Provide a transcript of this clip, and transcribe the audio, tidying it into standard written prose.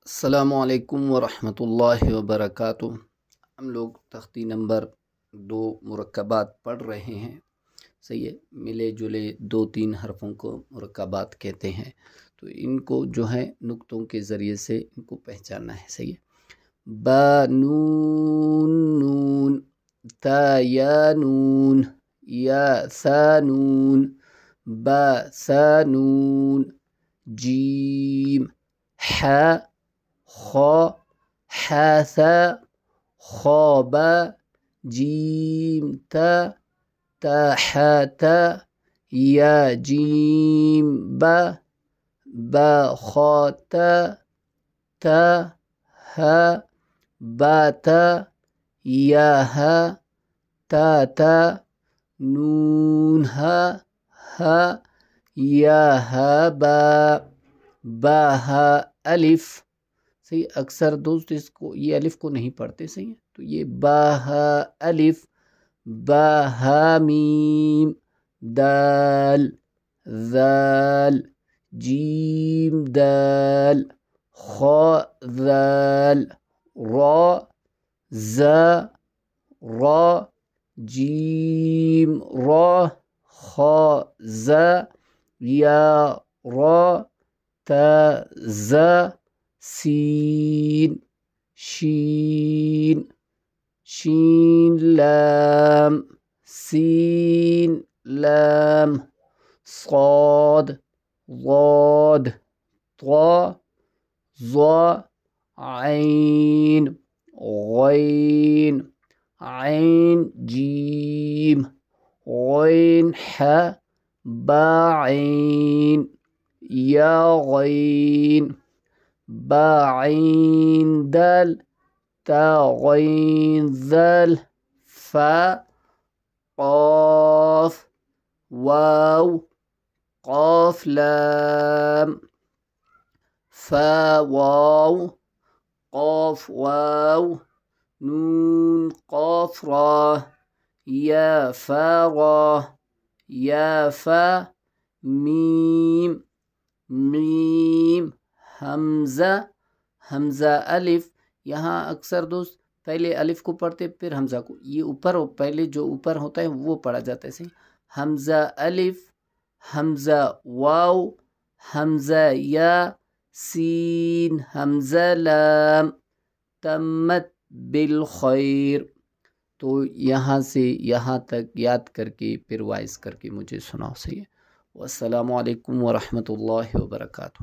السلام علیکم ورحمۃ اللہ وبرکاتہ۔ ہم لوگ تختی نمبر 2 مرکبات پڑھ رہے ہیں، صحیح ہے۔ ملے جلے 2-3 حرفوں کو مرکبات کہتے ہیں، تو ان کو جو ہے نقطوں کے ذریعے سے ان کو پہچاننا ہے، صحیح ہے۔ با نون نون، تا یا نون، یا سا نون، با سا نون، جیم ح خا حا ثا خا با جیم تا تا حا تا یا جیم با با خا تا تا ها با تا یا ها تا تا نون ها ها یا ها با با ها الف، صحیح۔ اکثر دوست اس کو یہ الف کو نہیں پڑھتے، صحیح ہے، تو یہ با ہا الف، با ہا میم، دال ذال، جیم دال، خا ذال، را زا را، جیم را، خا زا، یا را، تا زا، سین شین، شین لام، سین لام، صاد ضاد، طا ظا، عین غین، عین جیم، غین ح، با عین، یا غین، با عین دال، تا غین ذال، فا قاف واو، قاف لام، فا واو، قاف واو، نون قاف را، یا فا را، یا فا میم میم، حمزہ حمزہ الف، یہاں اکثر دوست پہلے الف کو پڑھتے پھر حمزہ کو، یہ اوپر پہلے جو اوپر ہوتا ہے وہ پڑھا جاتا ہے، صحیح۔ حمزہ الف، حمزہ واو، حمزہ یا، سین حمزہ لام، تمت بالخیر۔ تو یہاں سے یہاں تک یاد کر کے پھر وائس کر کے مجھے سناؤ، صحیح ہے۔ والسلام علیکم ورحمۃ اللہ وبرکاتہ۔